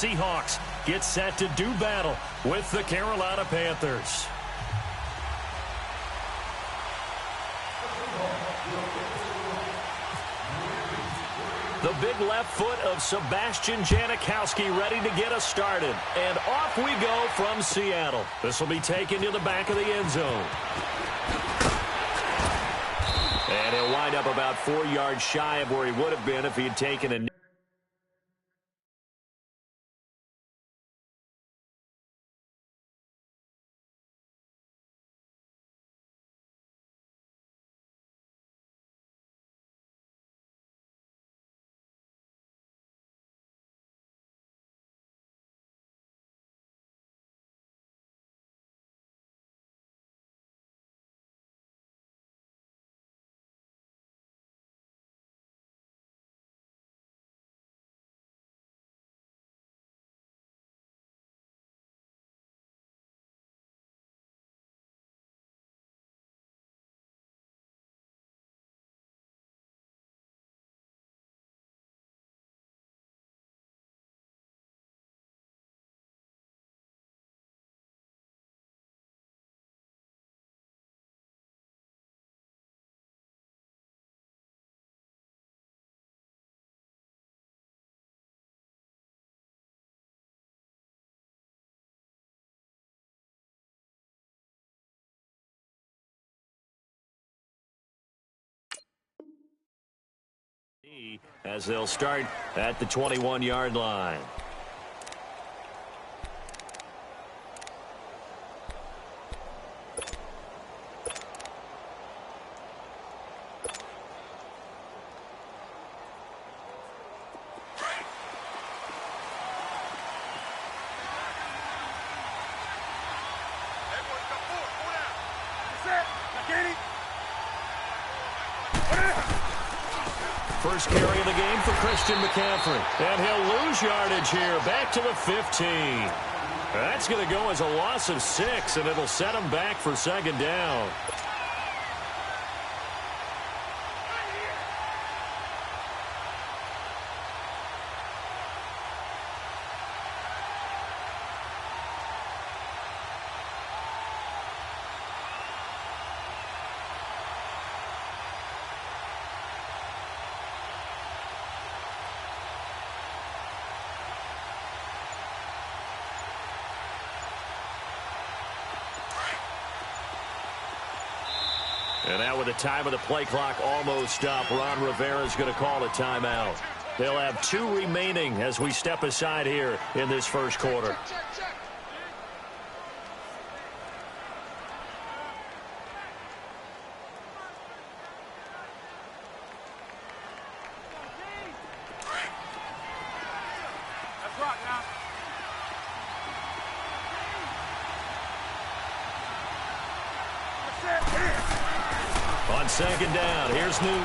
Seahawks get set to do battle with the Carolina Panthers. The big left foot of Sebastian Janikowski ready to get us started. And off we go from Seattle. This will be taken to the back of the end zone. And he'll wind up about 4 yards shy of where he would have been if he had taken a... As they'll start at the 21-yard line. First carry of the game for Christian McCaffrey. And he'll lose yardage here, back to the 15. That's going to go as a loss of 6, and it'll set him back for second down. And now with the time of the play clock almost up, Ron Rivera's going to call a timeout. They'll have 2 remaining as we step aside here in this first quarter. On second down, here's Newton.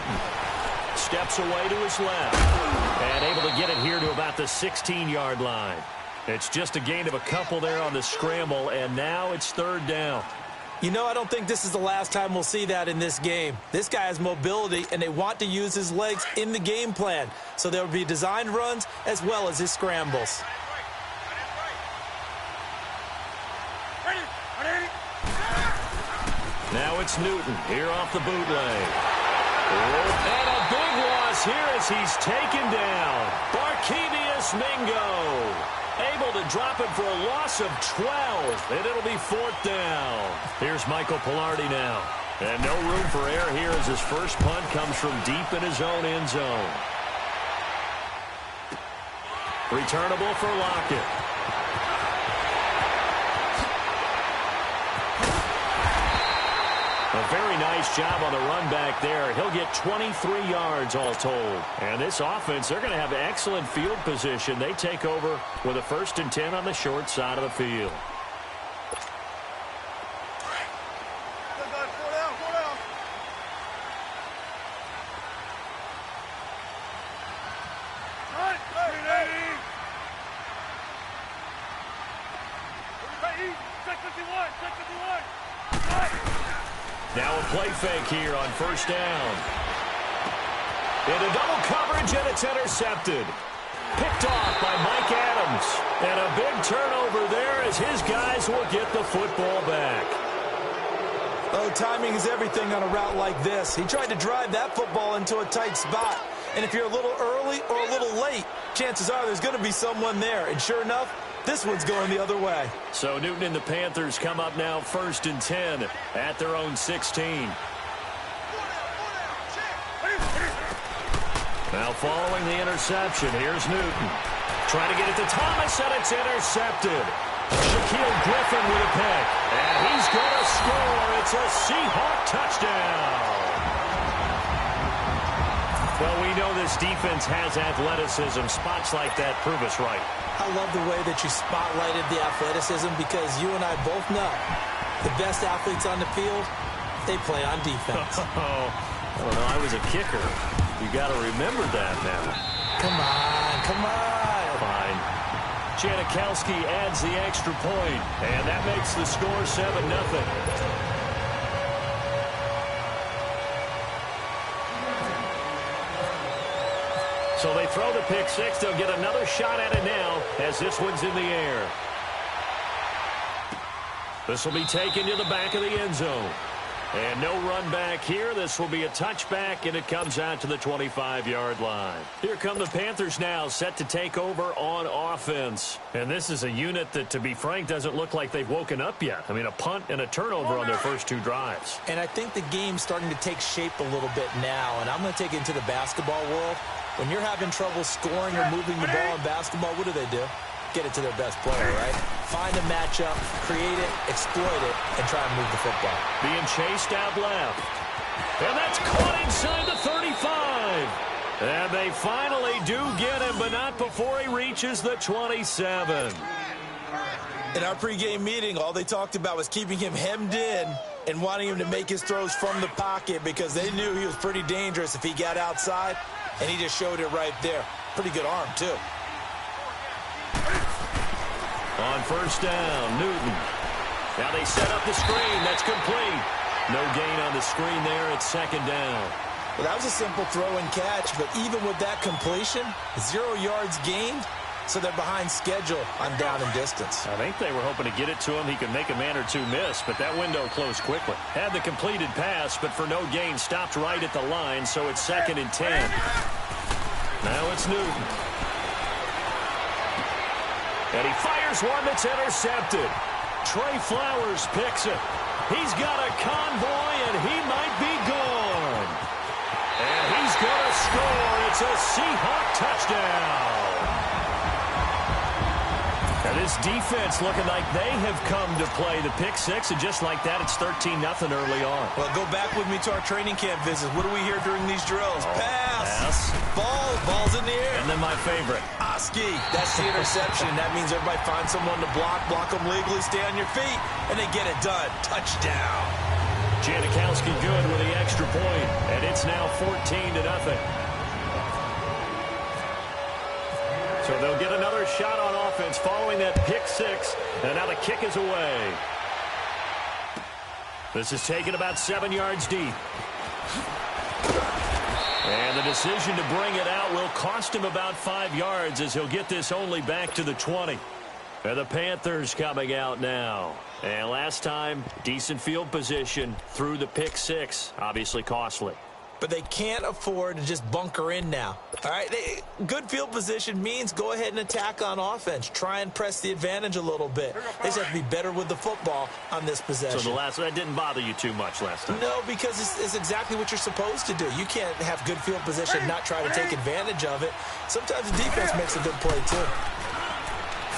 Steps away to his left. And able to get it here to about the 16-yard line. It's just a gain of a couple there on the scramble, and now it's third down. You know, I don't think this is the last time we'll see that in this game. This guy has mobility, and they want to use his legs in the game plan. So there will be designed runs as well as his scrambles. Now it's Newton here off the bootleg. And a big loss here as he's taken down. Barkevious Mingo able to him for a loss of 12, and it'll be fourth down. Here's Michael Pilardi now. And no room for error here as his first punt comes from deep in his own end zone. Returnable for Lockett. A very nice job on the run back there. He'll get 23 yards all told. And this offense, they're going to have excellent field position. They take over with a 1st and 10 on the short side of the field. Now a play fake here on first down. Into double coverage, and it's intercepted. Picked off by Mike Adams. And a big turnover there as his guys will get the football back. Oh, timing is everything on a route like this. He tried to drive that football into a tight spot. And if you're a little early or a little late, chances are there's going to be someone there. And sure enough, this one's going the other way. So Newton and the Panthers come up now 1st and 10 at their own 16. Now following the interception, here's Newton. Trying to get it to Thomas, and it's intercepted. Shaquille Griffin with a pick. And he's going to score. It's a Seahawk touchdown. Well, we know this defense has athleticism. Spots like that prove us right. I love the way that you spotlighted the athleticism because you and I both know the best athletes on the field, they play on defense. Oh, I don't know. I was a kicker. You got to remember that now. Come on, come on. Fine. Janikowski adds the extra point, and that makes the score 7-0. So they throw the pick six. They'll get another shot at it now as this one's in the air. This will be taken to the back of the end zone. And no run back here. This will be a touchback, and it comes out to the 25-yard line. Here come the Panthers now, set to take over on offense. And this is a unit that, to be frank, doesn't look like they've woken up yet. I mean, a punt and a turnover on their first two drives. And I think the game's starting to take shape a little bit now, and I'm going to take it into the basketball world. When you're having trouble scoring or moving the ball in basketball, what do? Get it to their best player, right? Find a matchup, create it, exploit it, and try and move the football. Being chased out left. And that's caught inside the 35. And they finally do get him, but not before he reaches the 27. In our pregame meeting, all they talked about was keeping him hemmed in and wanting him to make his throws from the pocket because they knew he was pretty dangerous if he got outside, and he just showed it right there. Pretty good arm, too. On first down, Newton. Now they set up the screen. That's complete. No gain on the screen there. It's second down. Well, that was a simple throw and catch, but even with that completion, 0 yards gained, so they're behind schedule on down and distance. I think they were hoping to get it to him. He could make a man or two miss, but that window closed quickly. Had the completed pass, but for no gain, stopped right at the line, so it's 2nd and 10. Now it's Newton. And he fires one that's intercepted. Trey Flowers picks it. He's got a convoy, and he might be gone. And he's going to score. It's a Seahawk touchdown. And this defense looking like they have come to play the pick six, and just like that, it's 13-0 early on. Well, go back with me to our training camp visits. What do we hear during these drills? Pass. Ball's in the air. And then my favorite. Oski. That's the interception. That means everybody finds someone to block them legally, stay on your feet, and they get it done. Touchdown. Janikowski good with the extra point, and it's now 14-0. So they'll get another shot on offense following that pick six, and now the kick is away. This is taken about 7 yards deep. And the decision to bring it out will cost him about 5 yards as he'll get this only back to the 20. And the Panthers coming out now. And last time, decent field position through the pick six. Obviously costly. But they can't afford to just bunker in now. All right, good field position means go ahead and attack on offense. Try and press the advantage a little bit. They just have to be better with the football on this possession. So that didn't bother you too much last time? No, because it's exactly what you're supposed to do. You can't have good field position and not try to take advantage of it. Sometimes the defense makes a good play, too.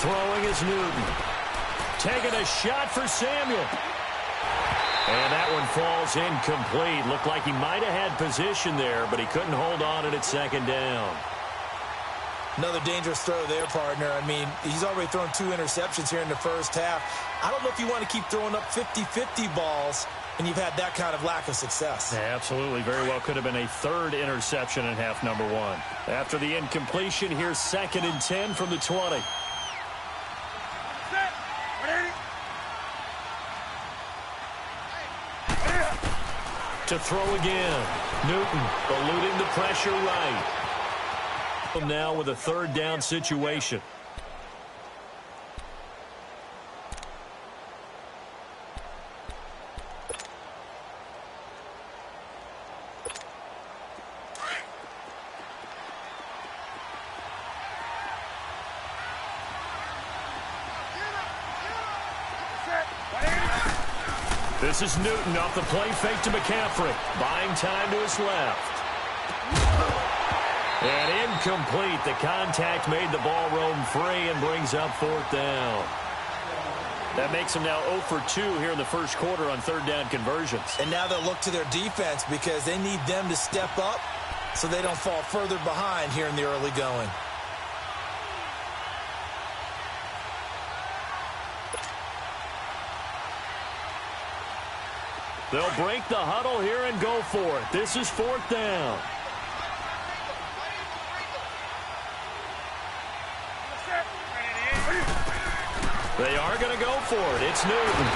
Throwing is Newton. Taking a shot for Samuel. And that one falls incomplete. Looked like he might have had position there, but he couldn't hold on it at second down. Another dangerous throw there, partner. I mean, he's already thrown 2 interceptions here in the first half. I don't know if you want to keep throwing up 50-50 balls, and you've had that kind of lack of success. Yeah, absolutely. Very well could have been a 3rd interception in half number 1. After the incompletion, here's 2nd and 10 from the 20. To throw again. Newton eluding the pressure right. Now with a 3rd down situation. This is Newton off the play fake to McCaffrey. Buying time to his left. And incomplete. The contact made the ball roam free and brings up fourth down. That makes them now 0 for 2 here in the first quarter on third down conversions. And now they'll look to their defense because they need them to step up so they don't fall further behind here in the early going. They'll break the huddle here and go for it. This is fourth down. They are going to go for it. It's Newton.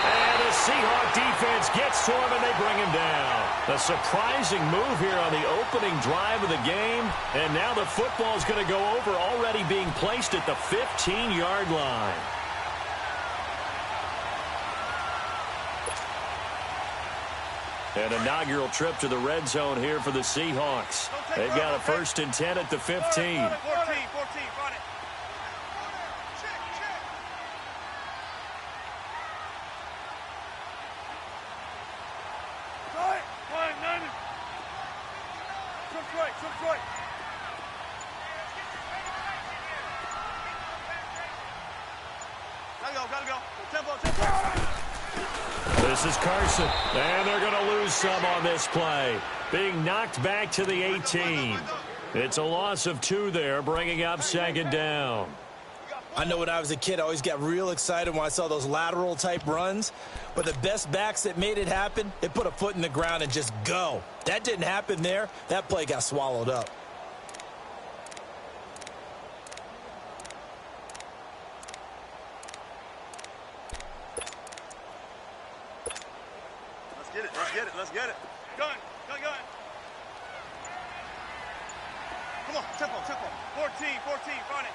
And the Seahawk defense gets to him, and they bring him down. A surprising move here on the opening drive of the game. And now the football is going to go over, already being placed at the 15-yard line. An inaugural trip to the red zone here for the Seahawks. They've got a 1st and 10 at the 15. 14, run it. Gotta go. Tempo. This is Carson, and they're going to lose some on this play. Being knocked back to the 18. It's a loss of 2 there, bringing up 2nd down. I know when I was a kid, I always got real excited when I saw those lateral-type runs. But the best backs that made it happen, they put a foot in the ground and just go. That didn't happen there. That play got swallowed up. Let's get it. Gun. Come on, tempo. 14, run it.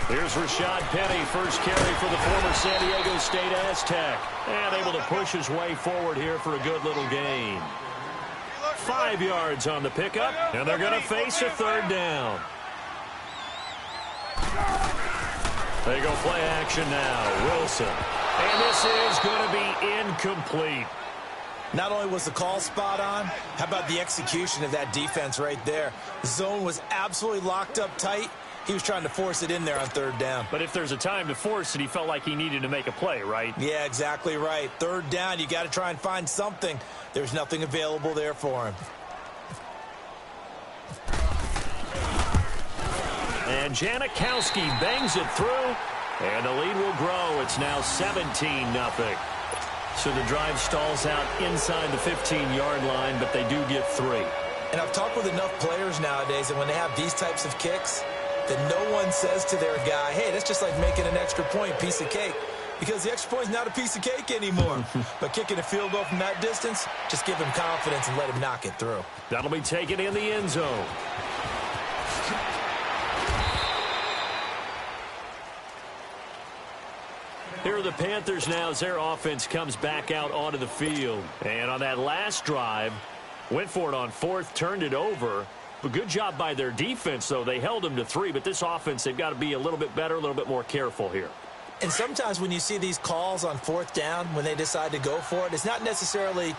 Here's Rashad Penny, first carry for the former San Diego State Aztec. And able to push his way forward here for a good little gain. 5 yards on the pickup, and they're going to face a 3rd down. They go play action now. Wilson. And this is going to be incomplete. Not only was the call spot on, how about the execution of that defense right there? The zone was absolutely locked up tight. He was trying to force it in there on 3rd down. But if there's a time to force it, he felt like he needed to make a play, right? Yeah, exactly right. 3rd down, you got to try and find something. There's nothing available there for him. And Janikowski bangs it through, and the lead will grow. It's now 17-0. So the drive stalls out inside the 15-yard line, but they do get 3. And I've talked with enough players nowadays that when they have these types of kicks, that no one says to their guy, hey, that's just like making an extra point, piece of cake. Because the extra point is not a piece of cake anymore. But kicking a field goal from that distance, just give him confidence and let him knock it through. That'll be taken in the end zone. Here are the Panthers now as their offense comes back out onto the field. And on that last drive, went for it on 4th, turned it over. But good job by their defense, though. They held them to 3, but this offense, they've got to be a little bit better, a little bit more careful here. And sometimes when you see these calls on 4th down, when they decide to go for it, it's not necessarily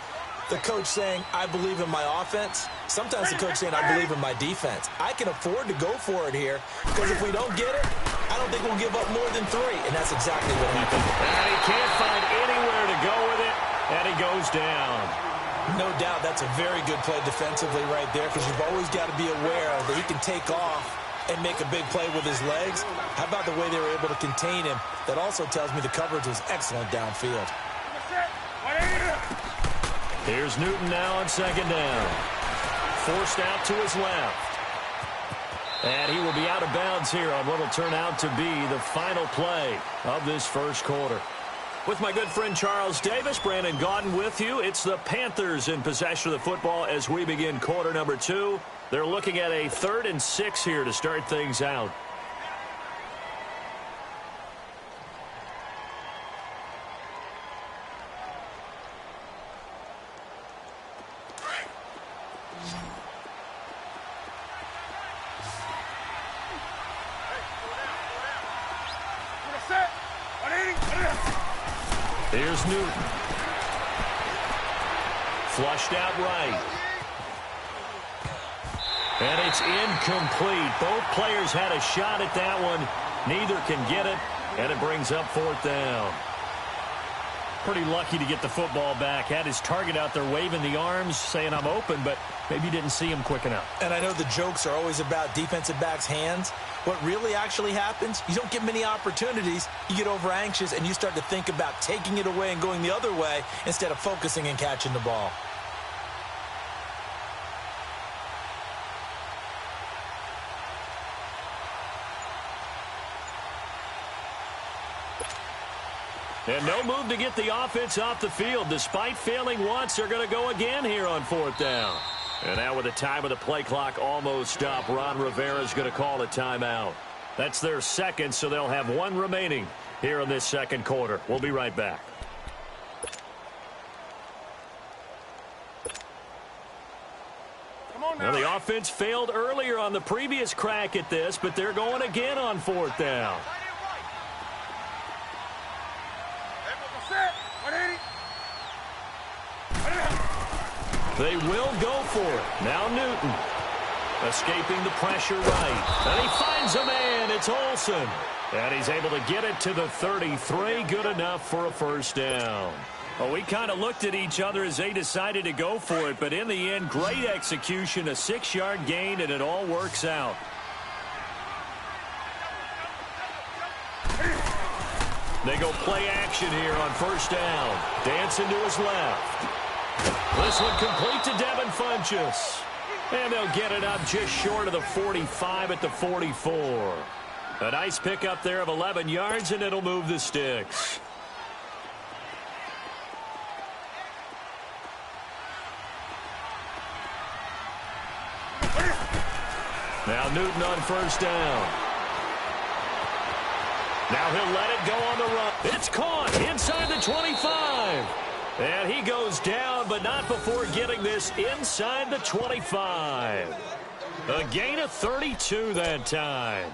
the coach saying, I believe in my offense. Sometimes the coach saying, I believe in my defense. I can afford to go for it here because if we don't get it, I don't think we'll give up more than 3. And that's exactly what happened. And he can't find anywhere to go with it, and he goes down. No doubt that's a very good play defensively right there because you've always got to be aware that he can take off and make a big play with his legs. How about the way they were able to contain him? That also tells me the coverage was excellent downfield. Here's Newton now on 2nd down. Forced out to his left. And he will be out of bounds here on what will turn out to be the final play of this first quarter. With my good friend Charles Davis, Brandon Gaudin with you. It's the Panthers in possession of the football as we begin quarter number 2. They're looking at a 3rd and 6 here to start things out. Here's Newton. Flushed out right. And it's incomplete. Both players had a shot at that one. Neither can get it, and it brings up 4th down. Pretty lucky to get the football back. Had his target out there waving the arms, saying I'm open, but maybe didn't see him quick enough. And I know the jokes are always about defensive backs' hands. What really actually happens, you don't get many opportunities. You get over anxious, and you start to think about taking it away and going the other way instead of focusing and catching the ball. And no move to get the offense off the field. Despite failing once, they're going to go again here on 4th down. And now with the time of the play clock almost up, Ron Rivera's going to call a timeout. That's their second, so they'll have one remaining here in this second quarter. We'll be right back. Now the offense failed earlier on the previous crack at this, but they're going again on 4th down. They will go for it. Now Newton. Escaping the pressure right. And he finds a man. It's Olsen. And he's able to get it to the 33. Good enough for a 1st down. Well, we kind of looked at each other as they decided to go for it. But in the end, great execution. A 6-yard gain, and it all works out. They go play action here on 1st down. Dancing to his left. This one complete to Devin Funchess. And they'll get it up just short of the 45 at the 44. A nice pickup there of 11 yards, and it'll move the sticks. Now Newton on 1st down. Now he'll let it go on the run. It's caught inside the 25. And he goes down, but not before getting this inside the 25. A gain of 32 that time.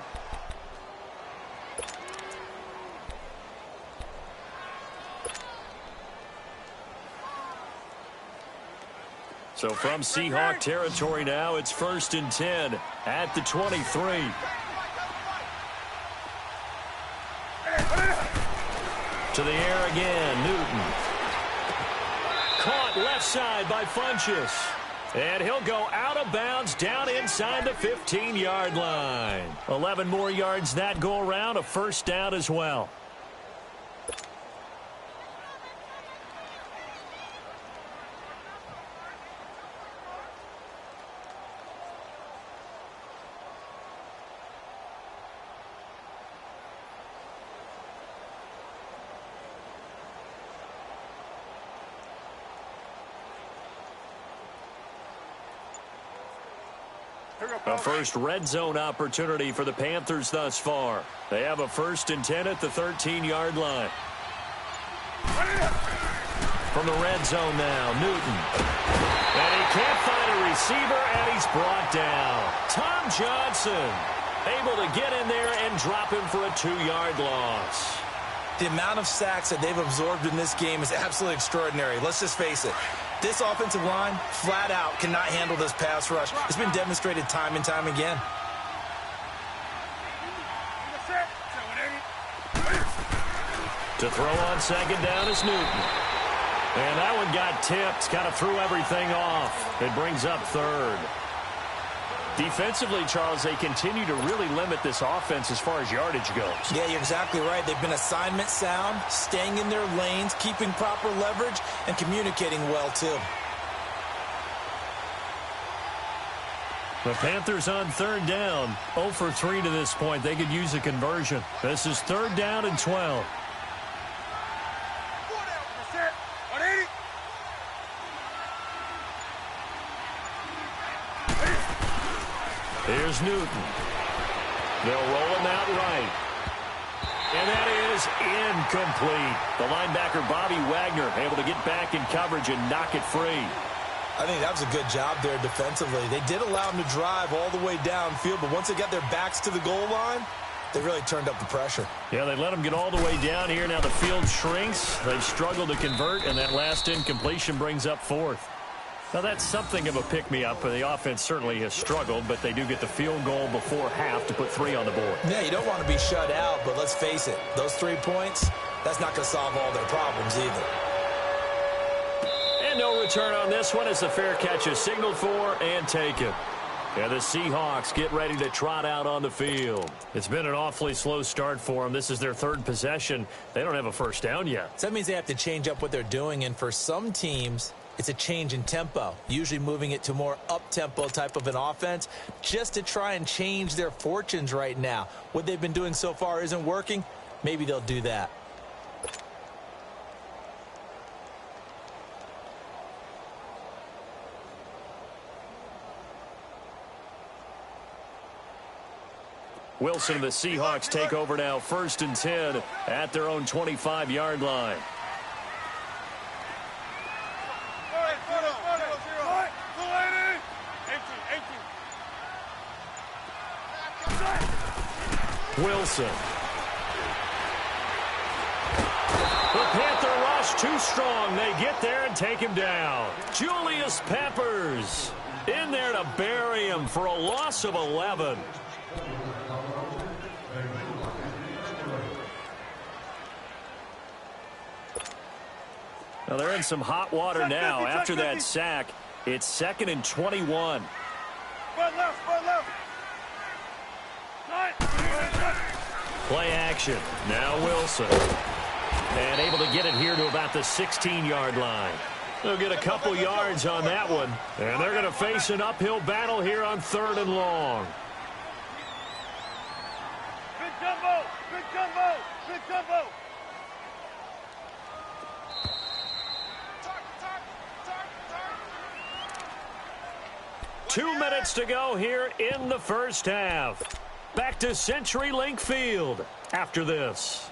So from Seahawk territory now, it's 1st and 10 at the 23. To the air again, Newton. Caught left side by Funchess. And he'll go out of bounds down inside the 15-yard line. 11 more yards that go around, a 1st down as well. A first red zone opportunity for the Panthers thus far. They have a 1st and 10 at the 13-yard line. From the red zone now, Newton. And he can't find a receiver, and he's brought down. Tom Johnson able to get in there and drop him for a 2-yard loss. The amount of sacks that they've absorbed in this game is absolutely extraordinary. Let's just face it. This offensive line, flat out, cannot handle this pass rush. It's been demonstrated time and time again. To throw on 2nd down is Newton. And that one got tipped, kind of threw everything off. It brings up 3rd. Defensively, Charles, they continue to really limit this offense as far as yardage goes. Yeah, you're exactly right. They've been assignment sound, staying in their lanes, keeping proper leverage, and communicating well, too. The Panthers on 3rd down, 0 for 3 to this point. They could use a conversion. This is 3rd down and 12. Here's Newton. They'll roll him out right. And that is incomplete. The linebacker, Bobby Wagner, able to get back in coverage and knock it free. I think that was a good job there defensively. They did allow him to drive all the way downfield, but once they got their backs to the goal line, They really turned up the pressure. Yeah, they let them get all the way down here. Now the field shrinks. They've struggled to convert, and that last incompletion brings up fourth. Now, that's something of a pick-me-up. The offense certainly has struggled, but they do get the field goal before half to put 3 on the board. Yeah, you don't want to be shut out, but let's face it. Those 3 points, that's not going to solve all their problems either. And no return on this one as the fair catch is signaled for and taken. Yeah, the Seahawks get ready to trot out on the field. It's been an awfully slow start for them. This is their 3rd possession. They don't have a first down yet. So that means they have to change up what they're doing, and for some teams, it's a change in tempo, usually moving it to more up-tempo type of an offense just to try and change their fortunes right now. What they've been doing so far isn't working. Maybe they'll do that. Wilson and the Seahawks take over now, 1st and 10 at their own 25-yard line. Wilson. The Panther rush too strong. They get there and take him down. Julius Peppers in there to bury him for a loss of 11. Now they're in some hot water now. After that sack, it's 2nd and 21. Play action. Now Wilson. And able to get it here to about the 16-yard line. They'll get a couple yards on that one. And they're going to face an uphill battle here on 3rd and long. Big jumbo! Big jumbo! Big jumbo! 2 minutes to go here in the first half. Back to CenturyLink Field after this.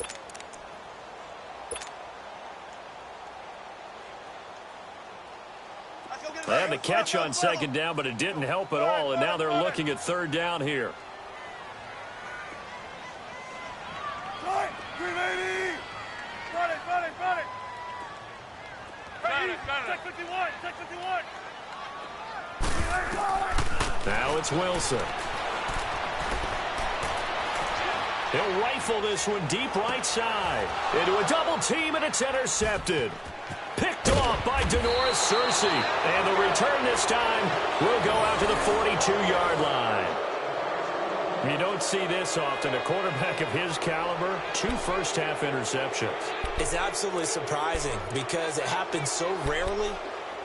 They had the catch on 2nd down, but it didn't help at all, and now they're looking at 3rd down here. Now it's Wilson. He'll rifle this one deep right side. Into a double team, and it's intercepted. Picked off by Denoris Searcy. And the return this time will go out to the 42-yard line. You don't see this often. A quarterback of his caliber, 2 first-half interceptions. It's absolutely surprising because it happens so rarely.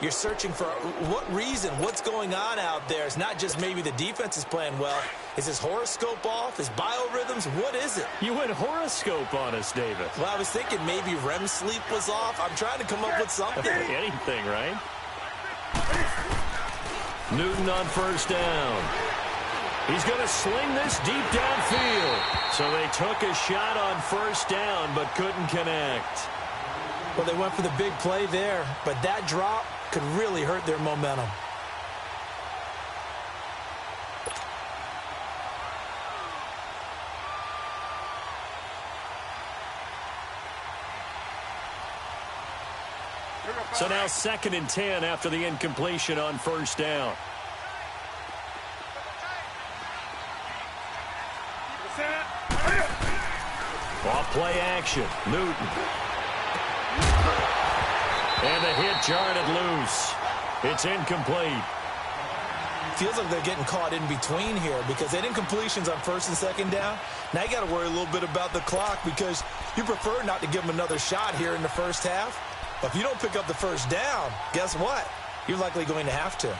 You're searching for what reason, what's going on out there. It's not just maybe the defense is playing well. Is his horoscope off? His biorhythms? What is it? You went horoscope on us, David. Well, I was thinking maybe REM sleep was off. I'm trying to come up with something. Anything, right? Newton on 1st down. He's going to sling this deep downfield. So they took a shot on 1st down but couldn't connect. Well, they went for the big play there, but that drop could really hurt their momentum. So now 2nd and 10 after the incompletion on 1st down. Off play action. Newton. And the hit jarred it loose. It's incomplete. Feels like they're getting caught in between here because they had incompletions on 1st and 2nd down. Now you got to worry a little bit about the clock because you prefer not to give them another shot here in the first half. But if you don't pick up the 1st down, guess what? You're likely going to have to.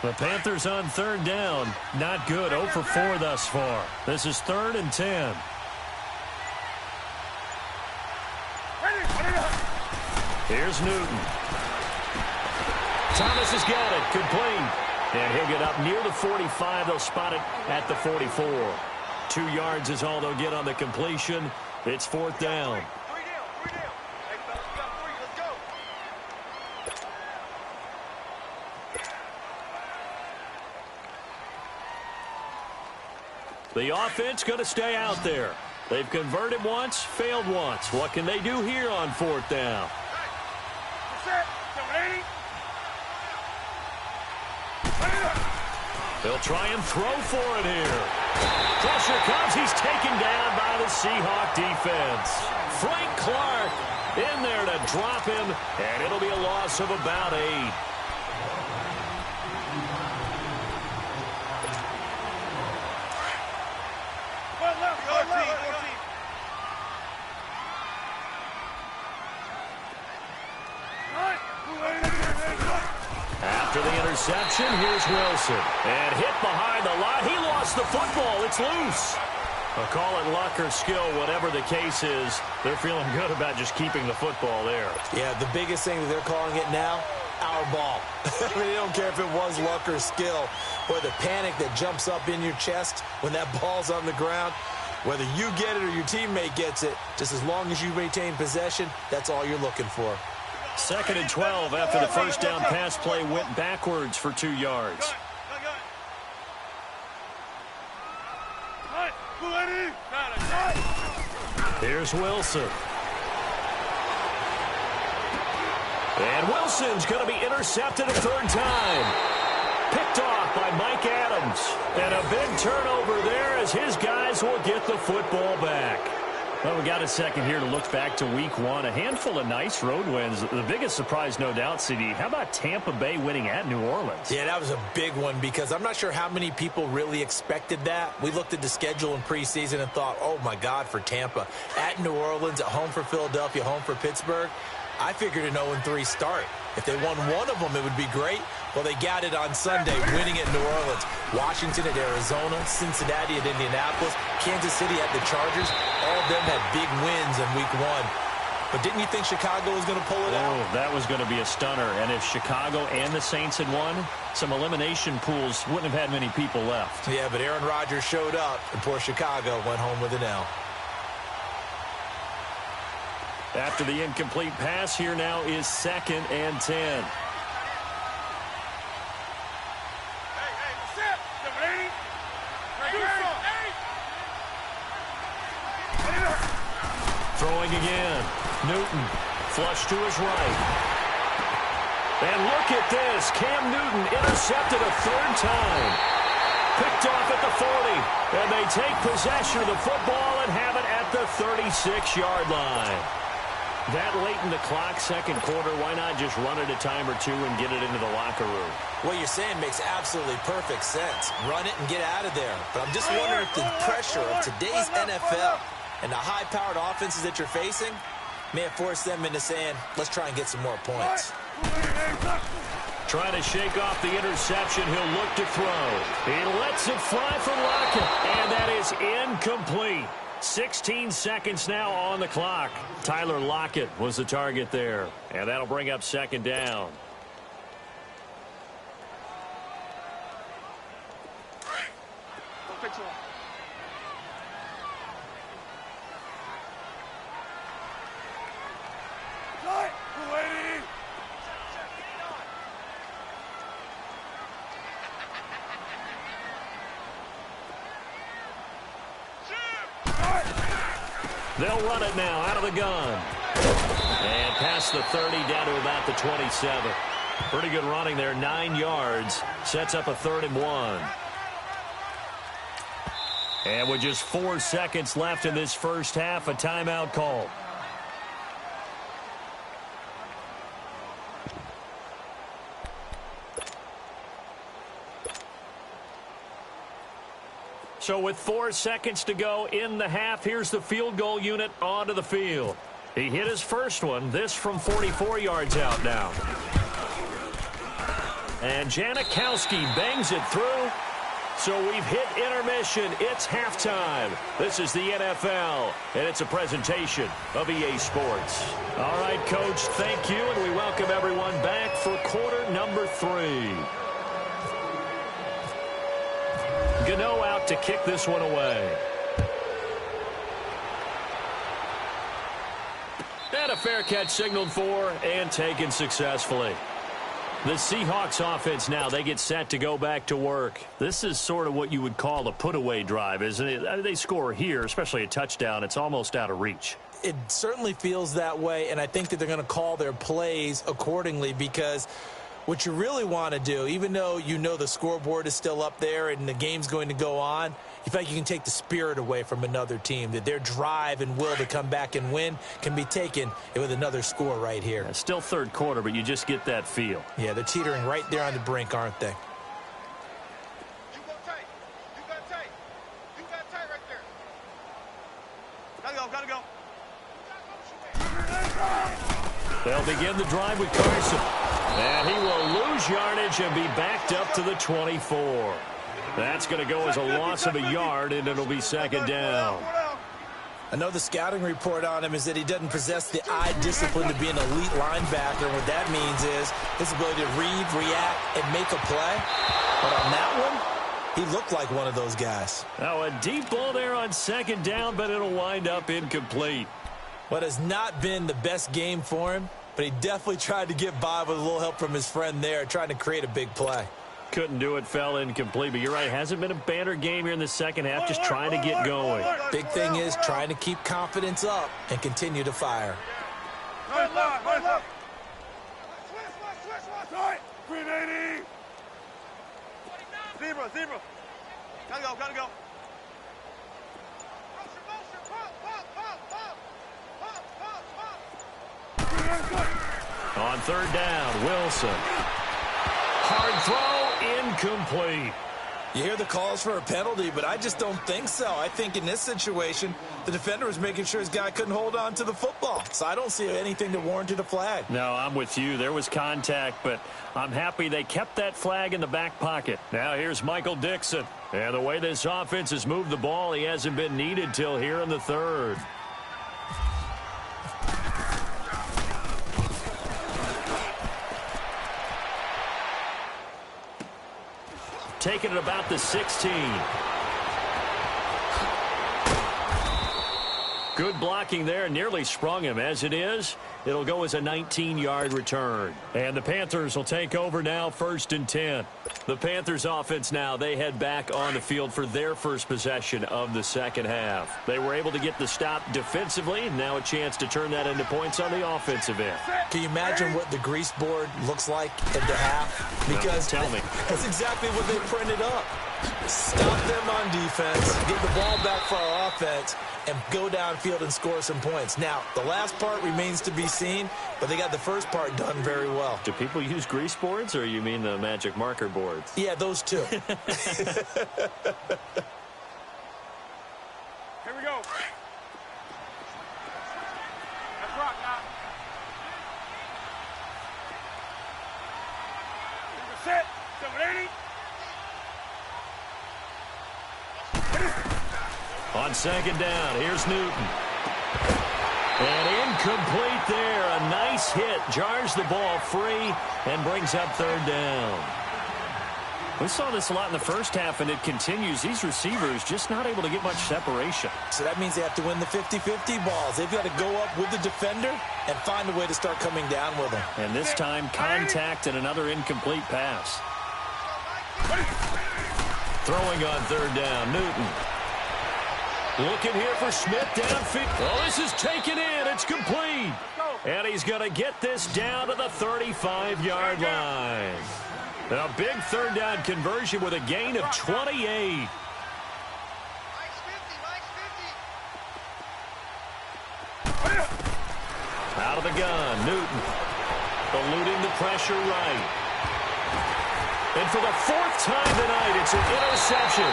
The Panthers on 3rd down. Not good. 0 for 4 thus far. This is 3rd and 10. Here's Newton. Thomas has got it. Complete. And he'll get up near the 45. They'll spot it at the 44. 2 yards is all they'll get on the completion. It's 4th down. The offense going to stay out there. They've converted once, failed once. What can they do here on 4th down? They'll try and throw for it here. Pressure comes. He's taken down by the Seahawk defense. Frank Clark in there to drop him, and it'll be a loss of about 8. After the interception, here's Wilson. And hit behind the line. He lost the football. It's loose. I'll call it luck or skill, whatever the case is. They're feeling good about just keeping the football there. Yeah, the biggest thing that they're calling it now, our ball. I mean, they don't care if it was luck or skill. Or the panic that jumps up in your chest when that ball's on the ground. Whether you get it or your teammate gets it, just as long as you maintain possession, that's all you're looking for. 2nd and 12 after the first down pass play went backwards for 2 yards. Here's Wilson. And Wilson's going to be intercepted a 3rd time. Picked off by Mike Adams. And a big turnover there as his guys will get the football back. Well, we got a second here to look back to Week 1. A handful of nice road wins. The biggest surprise, no doubt, CD. How about Tampa Bay winning at New Orleans? Yeah, that was a big one because I'm not sure how many people really expected that. We looked at the schedule in preseason and thought, oh, my God, for Tampa. At New Orleans, at home for Philadelphia, home for Pittsburgh. I figured an 0-3 start. If they won one of them, it would be great. Well, they got it on Sunday, winning at New Orleans. Washington at Arizona, Cincinnati at Indianapolis, Kansas City at the Chargers. All of them had big wins in Week 1. But didn't you think Chicago was going to pull it out? Oh, that was going to be a stunner. And if Chicago and the Saints had won, some elimination pools wouldn't have had many people left. Yeah, but Aaron Rodgers showed up, and poor Chicago went home with an L. After the incomplete pass, here now is 2nd and 10. Throwing again. Newton. Flush to his right. And look at this. Cam Newton intercepted a 3rd time. Picked off at the 40. And they take possession of the football and have it at the 36-yard line. That late in the clock, 2nd quarter, why not just run it a time or two and get it into the locker room? What you're saying makes absolutely perfect sense. Run it and get out of there. But I'm just wondering if the pressure of today's NFL and the high-powered offenses that you're facing may have forced them into saying, let's try and get some more points. Trying to shake off the interception. He'll look to throw. He lets it fly for Lockett, and that is incomplete. 16 seconds now on the clock. Tyler Lockett was the target there, and that'll bring up 2nd down. They'll run it now out of the gun. And past the 30 down to about the 27. Pretty good running there, 9 yards. Sets up a 3rd and 1. And with just 4 seconds left in this first half, a timeout called. So with 4 seconds to go in the half, here's the field goal unit onto the field. He hit his first one, this from 44 yards out now. And Janikowski bangs it through. So we've hit intermission. It's halftime. This is the NFL, and it's a presentation of EA Sports. All right, Coach, thank you, and we welcome everyone back for quarter number 3. Gano out to kick this one away. And a fair catch signaled for and taken successfully. The Seahawks offense now, they get set to go back to work. This is sort of what you would call a put-away drive, isn't it? They score here, especially a touchdown. It's almost out of reach. It certainly feels that way, and I think that they're going to call their plays accordingly, because what you really want to do, even though you know the scoreboard is still up there and the game's going to go on, you feel like you can take the spirit away from another team, that their drive and will to come back and win can be taken with another score right here. Yeah, still third quarter, but you just get that feel. Yeah, they're teetering right there on the brink, aren't they? You go tight. You got tight. You got tight right there. Gotta go, gotta go. They'll begin the drive with Carson. And he will lose yardage and be backed up to the 24. That's going to go as a loss of a yard, and it'll be second down. I know the scouting report on him is that he doesn't possess the eye discipline to be an elite linebacker. And what that means is his ability to read, react, and make a play. But on that one, he looked like one of those guys. Now a deep ball there on second down, but it'll wind up incomplete. What has not been the best game for him, but he definitely tried to get by with a little help from his friend there, trying to create a big play. Couldn't do it, fell incomplete, but you're right, hasn't been a banner game here in the second half, just trying to get going. Big thing is trying to keep confidence up and continue to fire. Right left, right left. Switch. 380. Zebra, zebra. Gotta go, gotta go. On third down, Wilson. Hard throw, incomplete. You hear the calls for a penalty, but I just don't think so. I think in this situation, the defender was making sure his guy couldn't hold on to the football. So I don't see anything that warranted a flag. No, I'm with you. There was contact, but I'm happy they kept that flag in the back pocket. Now here's Michael Dixon. And the way this offense has moved the ball, he hasn't been needed till here in the third. Taking it about the 16. Good blocking there, nearly sprung him. As it is, it'll go as a 19-yard return. And the Panthers will take over now, 1st and 10. The Panthers offense now, they head back on the field for their first possession of the second half. They were able to get the stop defensively. Now a chance to turn that into points on the offensive end. Can you imagine what the grease board looks like at the half? Because no, tell me. That's exactly what they printed up. Stop them on defense, get the ball back for our offense, and go downfield and score some points. Now, the last part remains to be seen, but they got the first part done very well. Do people use grease boards, or you mean the magic marker boards? Yeah, those two. Here we go. Let's rock now. Set. 780. On second down, here's Newton. And incomplete there. A nice hit. Jars the ball free and brings up third down. We saw this a lot in the first half, and it continues. These receivers just not able to get much separation. So that means they have to win the 50-50 balls. They've got to go up with the defender and find a way to start coming down with them. And this time, contact and another incomplete pass. Throwing on third down, Newton. Looking here for Smith downfield. Oh, this is taken in. It's complete. And he's going to get this down to the 35-yard line. A big third down conversion with a gain of 28. Out of the gun, Newton. Eluding the pressure right. And for the 4th time tonight, it's an interception.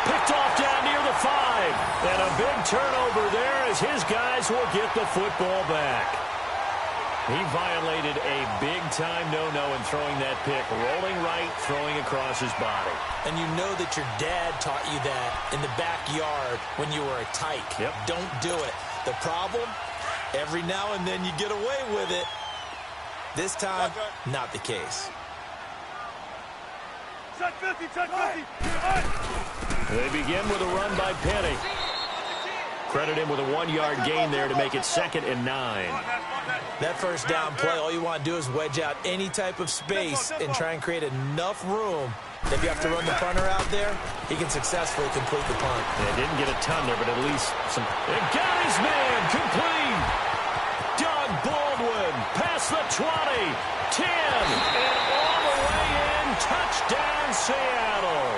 Picked off down near the 5. And a big turnover there as his guys will get the football back. He violated a big-time no-no in throwing that pick. Rolling right, throwing across his body. And you know that your dad taught you that in the backyard when you were a tyke. Yep. Don't do it. The problem, every now and then you get away with it. This time, not the case. Check 50, check 50. They begin with a run by Penny. Credit him with a 1-yard gain there to make it 2nd and 9. That first down play, all you want to do is wedge out any type of space and try and create enough room. If you have to run the punter out there, he can successfully complete the punt. Yeah, didn't get a ton there, but at least some. And got his man complete. Doug Baldwin past the 20, 10, and all the way in. Touchdown, Seattle.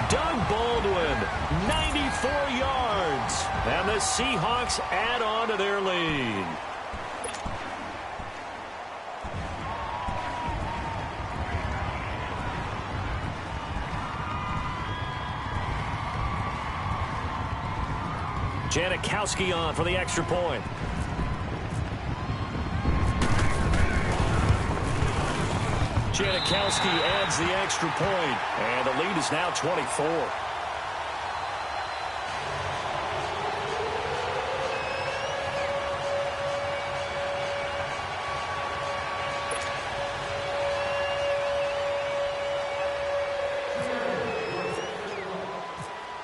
Doug Baldwin, 94 yards. And the Seahawks add on to their lead. Janikowski on for the extra point. Janikowski adds the extra point, and the lead is now 24.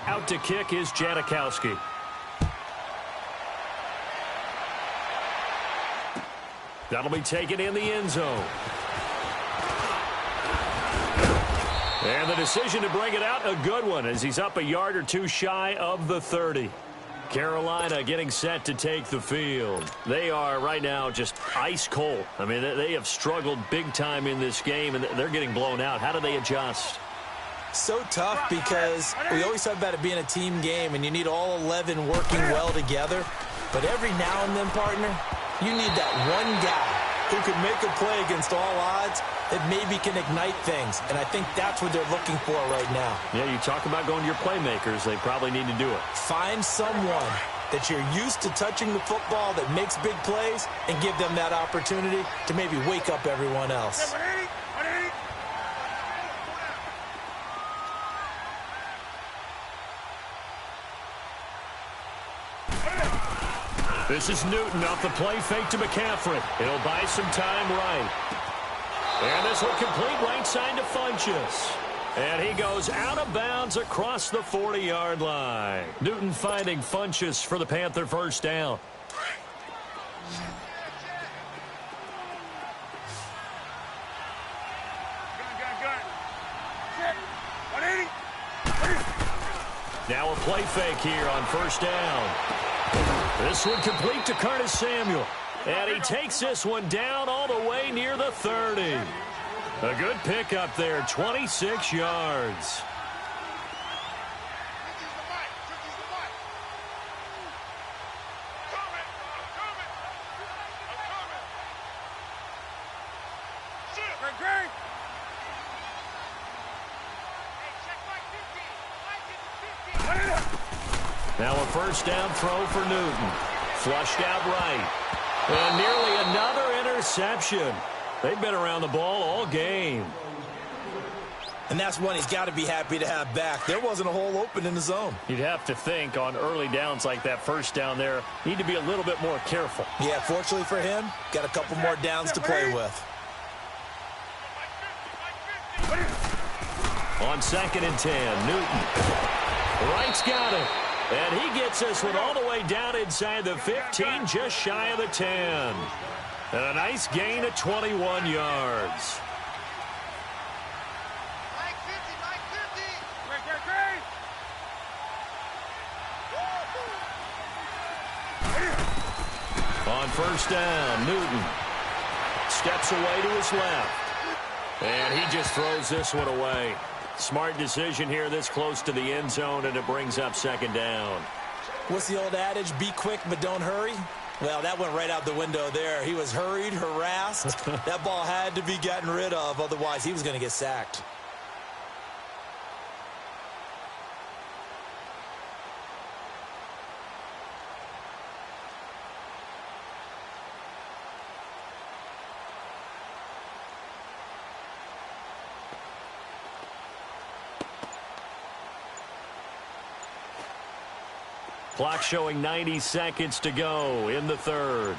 Out to kick is Janikowski. That'll be taken in the end zone. And the decision to bring it out, a good one, as he's up a yard or two shy of the 30. Carolina getting set to take the field. They are right now just ice cold. I mean, they have struggled big time in this game, and they're getting blown out. How do they adjust? So tough because we always talk about it being a team game, and you need all 11 working well together. But every now and then, partner, you need that one guy who can make a play against all odds that maybe can ignite things. And I think that's what they're looking for right now. Yeah, you talk about going to your playmakers. They probably need to do it. Find someone that you're used to touching the football that makes big plays and give them that opportunity to maybe wake up everyone else. This is Newton off the play fake to McCaffrey. It'll buy some time right. And this will complete right side to Funchess. And he goes out of bounds across the 40-yard line. Newton finding Funchess for the Panther first down. Now a play fake here on first down. This one complete to Curtis Samuel. And he takes this one down all the way near the 30. A good pickup there, 26 yards. Now a first down throw for Newton. Flushed out right. And nearly another interception. They've been around the ball all game. And that's one he's got to be happy to have back. There wasn't a hole open in the zone. You'd have to think on early downs like that first down there, need to be a little bit more careful. Yeah, fortunately for him, got a couple more downs to play with. On 2nd and 10, Newton. Wright's got it. And he gets this one all the way down inside the 15, just shy of the 10. And a nice gain of 21 yards. On first down, Newton steps away to his left. And he just throws this one away. Smart decision here this close to the end zone, and it brings up 2nd down. What's the old adage, be quick but don't hurry? Well, that went right out the window there. He was hurried, harassed. That ball had to be gotten rid of, otherwise he was going to get sacked. Clock showing 90 seconds to go in the 3rd.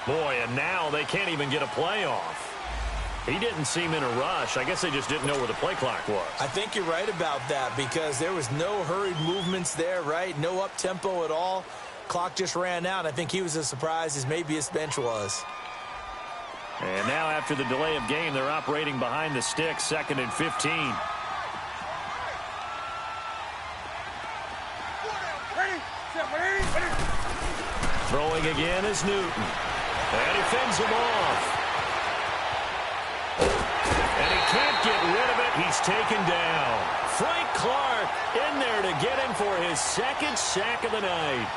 Boy, and now they can't even get a play off. He didn't seem in a rush. I guess they just didn't know where the play clock was. I think you're right about that because there was no hurried movements there, right? No up-tempo at all. Clock just ran out. I think he was as surprised as maybe his bench was. And now after the delay of game, they're operating behind the sticks, 2nd and 15. Throwing again is Newton. And he fends him off. And he can't get rid of it. He's taken down. Frank Clark in there to get him for his 2nd sack of the night.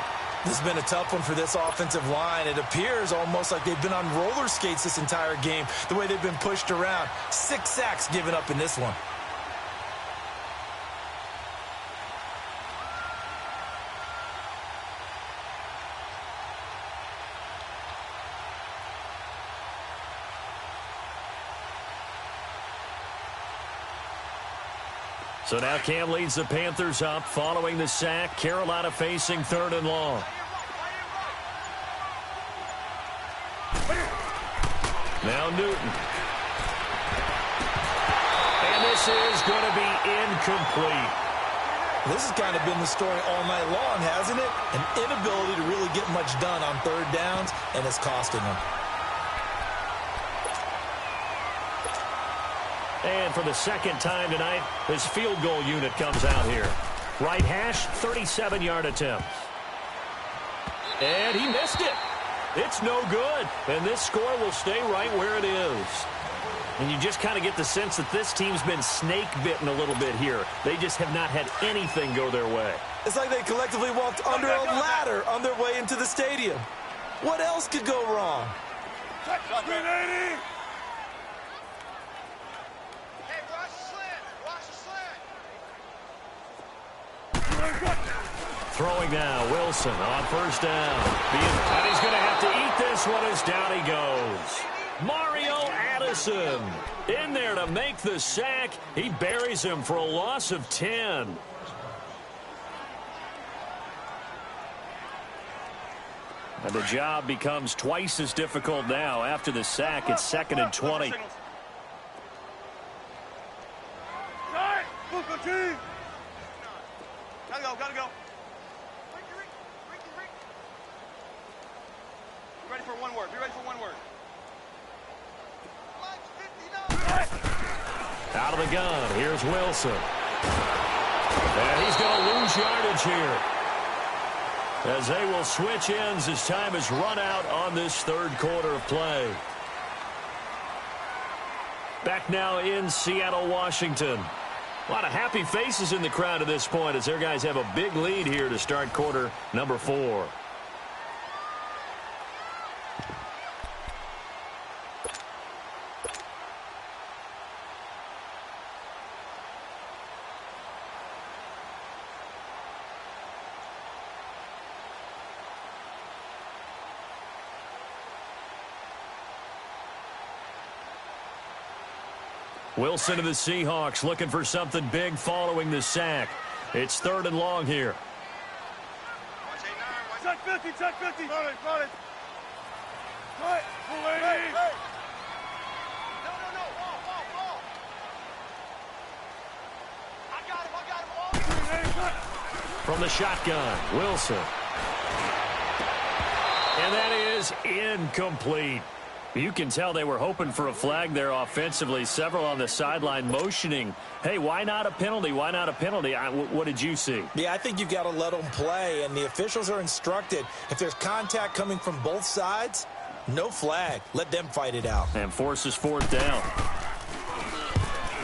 This has been a tough one for this offensive line. It appears almost like they've been on roller skates this entire game, the way they've been pushed around. 6 sacks given up in this one. So now Cam leads the Panthers up following the sack. Carolina facing 3rd and long. Now Newton. And this is going to be incomplete. This has kind of been the story all night long, hasn't it? An inability to really get much done on 3rd downs, and it's costing them. And for the 2nd time tonight, his field goal unit comes out here. Right hash, 37-yard attempt. And he missed it. It's no good. And this score will stay right where it is. And you just kind of get the sense that this team's been snake-bitten a little bit here. They just have not had anything go their way. It's like they collectively walked under a ladder on their way into the stadium. What else could go wrong? Throwing now, Wilson on 1st down. And he's going to have to eat this one as down he goes. Mario Addison in there to make the sack. He buries him for a loss of 10. And the job becomes twice as difficult now. After the sack, it's 2nd and 20. Gotta go. Be ready for one word. Out of the gun. Here's Wilson. And he's going to lose yardage here, as they will switch ends as time is run out on this 3rd quarter of play. Back now in Seattle, Washington. A lot of happy faces in the crowd at this point as their guys have a big lead here to start quarter number 4. Wilson of the Seahawks looking for something big following the sack. It's 3rd and long here. Check 50. Got it. Hey. No. Ball. I got him. From the shotgun, Wilson. And that is incomplete. You can tell they were hoping for a flag there offensively. Several on the sideline motioning, hey, why not a penalty? Why not a penalty? What did you see? Yeah, I think you've got to let them play, and the officials are instructed. If there's contact coming from both sides, no flag. Let them fight it out. And forces 4th down.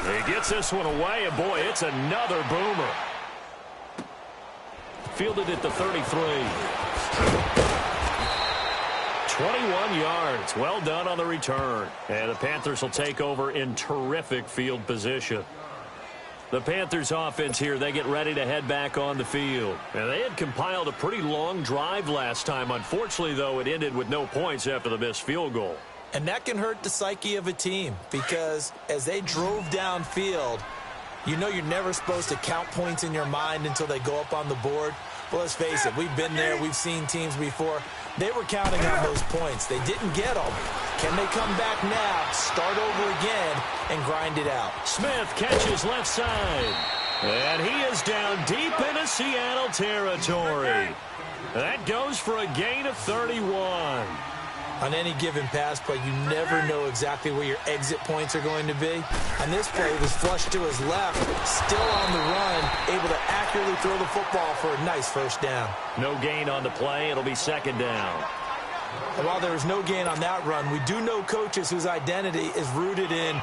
He gets this one away, and boy, it's another boomer. Fielded at the 33. 21 yards. Well done on the return. And the Panthers will take over in terrific field position. The Panthers offense here, they get ready to head back on the field. And they had compiled a pretty long drive last time. Unfortunately, though, it ended with no points after the missed field goal. And that can hurt the psyche of a team because as they drove downfield, you know you're never supposed to count points in your mind until they go up on the board. Well, let's face it, we've been there. We've seen teams before. They were counting on those points. They didn't get them, Can they come back now, start over again, and grind it out? Smith catches left side. And he is down deep into Seattle territory. That goes for a gain of 31. On any given pass play, you never know exactly where your exit points are going to be. On this play, it was flushed to his left, still on the run, able to accurately throw the football for a nice first down. No gain on the play. It'll be second down. And while there was no gain on that run, we do know coaches whose identity is rooted in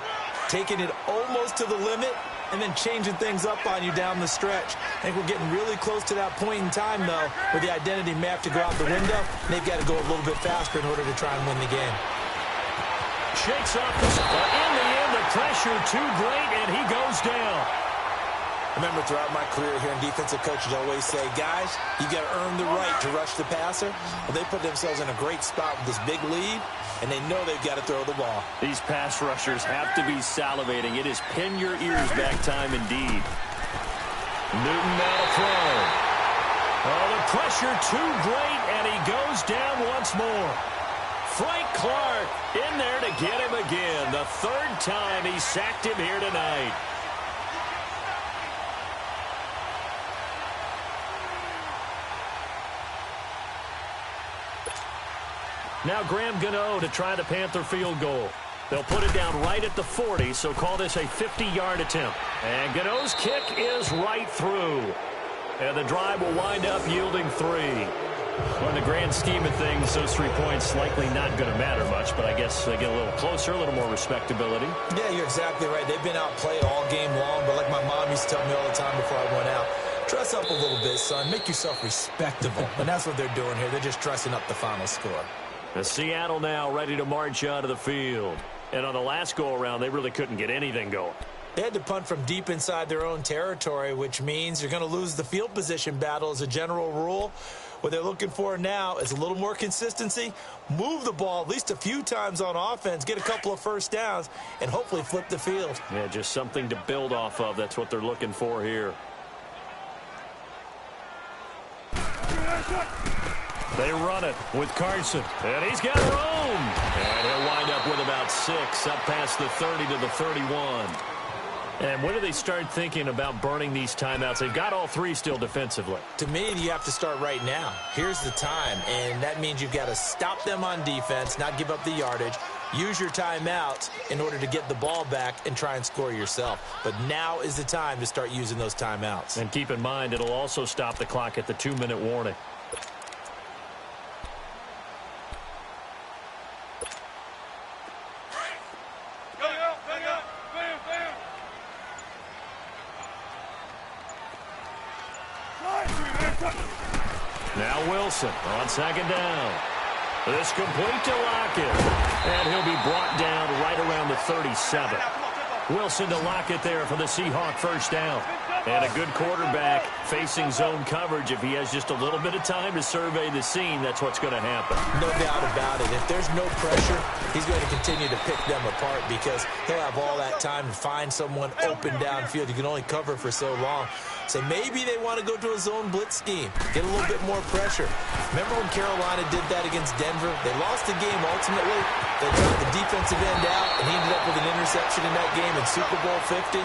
taking it almost to the limit and then changing things up on you down the stretch. I think we're getting really close to that point in time, though, where the identity may have to go out the window, and they've got to go a little bit faster in order to try and win the game. Shakes off the in the end, the pressure too great, and he goes down. I remember throughout my career hearing defensive coaches always say, guys, you got to earn the right to rush the passer. Well, they put themselves in a great spot with this big lead, and they know they've got to throw the ball. These pass rushers have to be salivating. It is pin your ears back time indeed. Newton now to throw. Oh, the pressure too great, and he goes down once more. Frank Clark in there to get him again. The third time he sacked him here tonight. Now Graham Gano to try the Panther field goal. They'll put it down right at the 40, so call this a 50-yard attempt. And Gano's kick is right through. And the drive will wind up yielding 3. Well, in the grand scheme of things, those 3 points likely not going to matter much, but I guess they get a little closer, a little more respectability. Yeah, you're exactly right. They've been outplayed all game long, but like my mom used to tell me all the time before I went out, dress up a little bit, son. Make yourself respectable. And that's what they're doing here. They're just dressing up the final score. The Seattle now ready to march out of the field. And on the last go-around, they really couldn't get anything going. They had to punt from deep inside their own territory, which means you're going to lose the field position battle as a general rule. What they're looking for now is a little more consistency, move the ball at least a few times on offense, get a couple of first downs, and hopefully flip the field. Yeah, just something to build off of. That's what they're looking for here. They run it with Carson, and he's got room. And he'll wind up with about 6, up past the 30 to the 31. And when do they start thinking about burning these timeouts? They've got all 3 still defensively. To me, you have to start right now. Here's the time, and that means you've got to stop them on defense, not give up the yardage, use your timeouts in order to get the ball back and try and score yourself. But now is the time to start using those timeouts. And keep in mind, it'll also stop the clock at the 2-minute warning. Now Wilson on second down. This complete to Lockett. And he'll be brought down right around the 37. Wilson to Lockett there for the Seahawk first down. And a good quarterback facing zone coverage. If he has just a little bit of time to survey the scene, that's what's going to happen. No doubt about it. If there's no pressure, he's going to continue to pick them apart because he'll have all that time to find someone open downfield. You can only cover for so long. So maybe they want to go to a zone blitz scheme, get a little bit more pressure. Remember when Carolina did that against Denver? They lost the game ultimately. They got the defensive end out, and he ended up with an interception in that game in Super Bowl 50.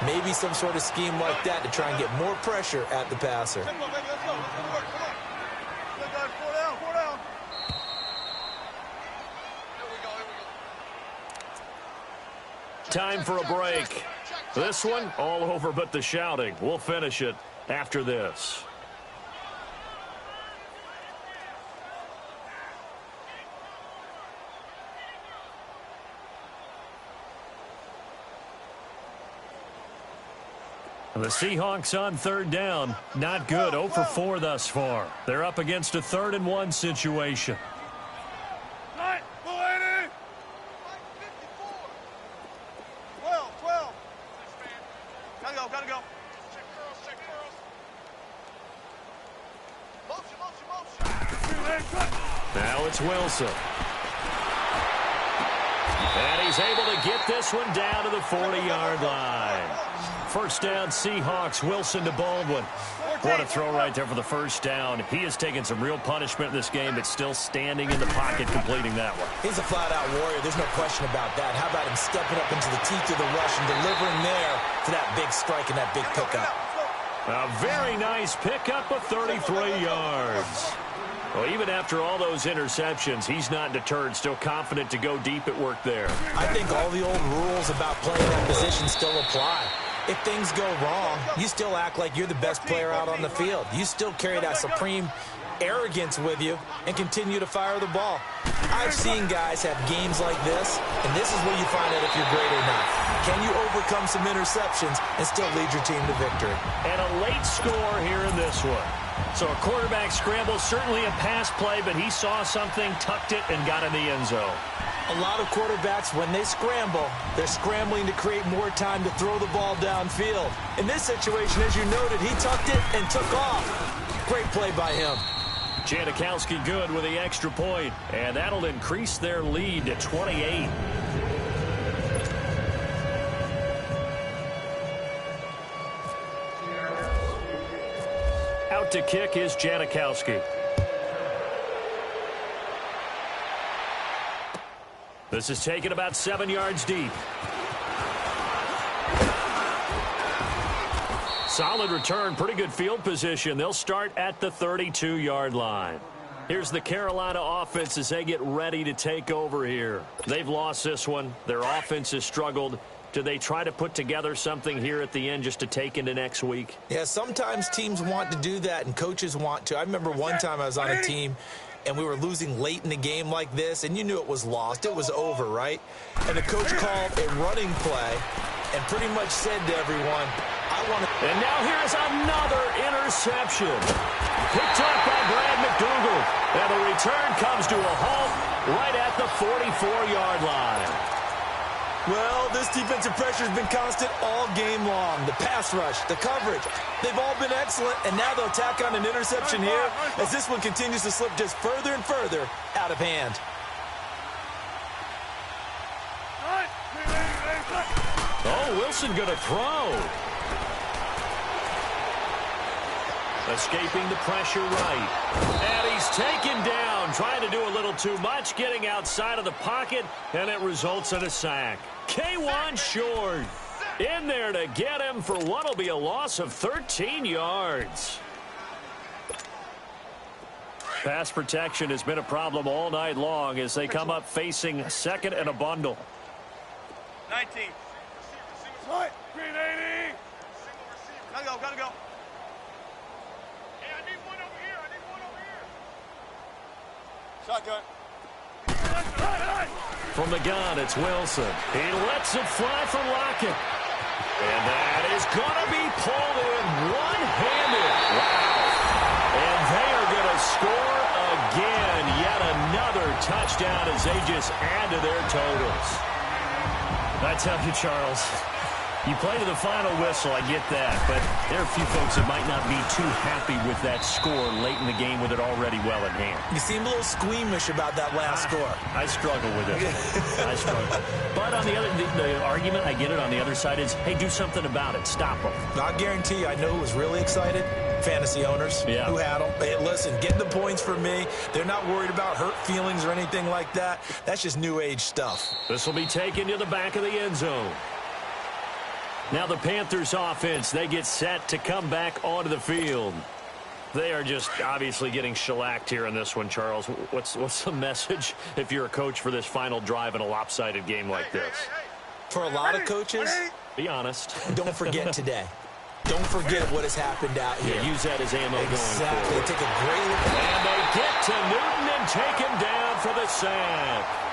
Maybe some sort of scheme like that to try and get more pressure at the passer. Come on, baby, let's go. Let's work. Come on. Good, guys. 4 down, 4 down. Here we go, here we go. Time for a break. This one, all over but the shouting. We'll finish it after this. The Seahawks on third down. Not good. 0 for 4 thus far. They're up against a 3rd and 1 situation. 12. Gotta go. Check curls. Motion. Now it's Wilson. And he's able to get this one down to the 40-yard line. First down, Seahawks. Wilson to Baldwin. What a throw right there for the first down. He has taken some real punishment in this game, but still standing in the pocket completing that one. He's a flat-out warrior. There's no question about that. How about him stepping up into the teeth of the rush and delivering there for that big strike and that big pickup? A very nice pickup of 33 yards. Well, even after all those interceptions, he's not deterred, still confident to go deep at work there. I think all the old rules about playing that position still apply. If things go wrong, you still act like you're the best player out on the field. You still carry that supreme arrogance with you and continue to fire the ball. I've seen guys have games like this, and this is where you find out if you're great or not. Can you overcome some interceptions and still lead your team to victory? And a late score here in this one. So a quarterback scramble, certainly a pass play, but he saw something, tucked it, and got in the end zone. A lot of quarterbacks, when they scramble, they're scrambling to create more time to throw the ball downfield. In this situation, as you noted, he tucked it and took off. Great play by him. Janikowski good with the extra point, and that'll increase their lead to 28. Out to kick is Janikowski. This is taken about 7 yards deep. Solid return, pretty good field position. They'll start at the 32-yard line. Here's the Carolina offense as they get ready to take over here. They've lost this one. Their offense has struggled. Do they try to put together something here at the end just to take into next week? Yeah, sometimes teams want to do that and coaches want to. I remember one time I was on a team and we were losing late in the game like this, and you knew it was lost. It was over, right? And the coach called a running play and pretty much said to everyone, I want to... And now here's another interception. Picked up by Brad McDougal. And the return comes to a halt right at the 44-yard line. Well, this defensive pressure has been constant all game long. The pass rush, the coverage, they've all been excellent, and now they'll tack on an interception here as this one continues to slip just further and further out of hand. Oh, Wilson going to throw. Escaping the pressure right. And he's taken down, trying to do a little too much, getting outside of the pocket, and it results in a sack. K1 short. In there to get him for what will be a loss of 13 yards. Pass protection has been a problem all night long as they come up facing second and a bundle. 19. What? Green 80. Gotta go. Hey, I need one over here. Shotgun. From the gun, it's Wilson. He lets it fly from Lockett. And that is going to be pulled in one-handed. Wow. And they are going to score again. Yet another touchdown as they just add to their totals. I tell you, Charles, you play to the final whistle, I get that, but there are a few folks that might not be too happy with that score late in the game with it already well in hand. You seem a little squeamish about that last score. I struggle with it. I struggle. But on the other, the argument, I get it, on the other side is, hey, do something about it. Stop them. I guarantee you, I know who was really excited. Fantasy owners who had them. Hey, listen, get the points for me. They're not worried about hurt feelings or anything like that. That's just new age stuff. This will be taken to the back of the end zone. Now the Panthers offense, they get set to come back onto the field. They are just obviously getting shellacked here in this one, Charles. What's the message if you're a coach for this final drive in a lopsided game like this? For a lot of coaches, be honest. Don't forget today. Don't forget what has happened out here. Yeah, use that as ammo going exactly. forward. Take a great look. And they get to Newton and take him down for the sack.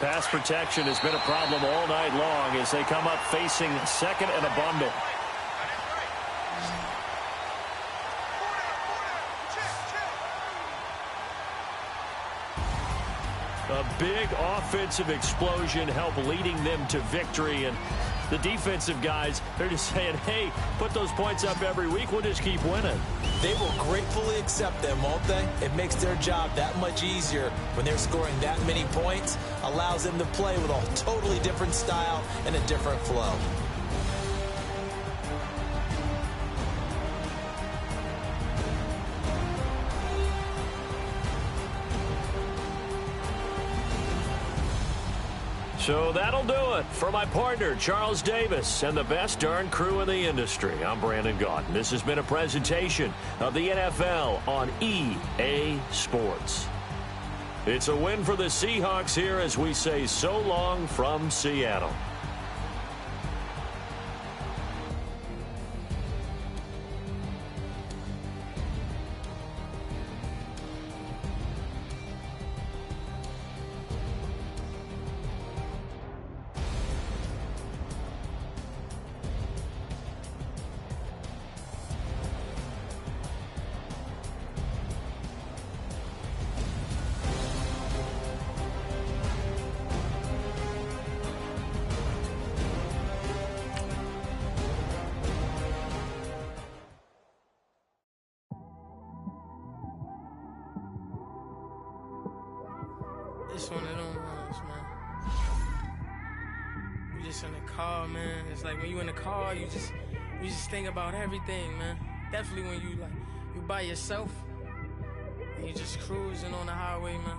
Pass protection has been a problem all night long as they come up facing second and a bundle. A big offensive explosion helped leading them to victory. And the defensive guys, they're just saying, hey, put those points up every week. We'll just keep winning. They will gratefully accept them, won't they? It makes their job that much easier when they're scoring that many points. Allows them to play with a totally different style and a different flow. So that'll do it for my partner, Charles Davis, and the best darn crew in the industry. I'm Brandon Gaudin. This has been a presentation of the NFL on EA Sports. It's a win for the Seahawks here as we say so long from Seattle. It's one of them ones, man. You just in the car, man. It's like when you in the car, you just think about everything, man. Definitely when you by yourself and you just cruising on the highway, man.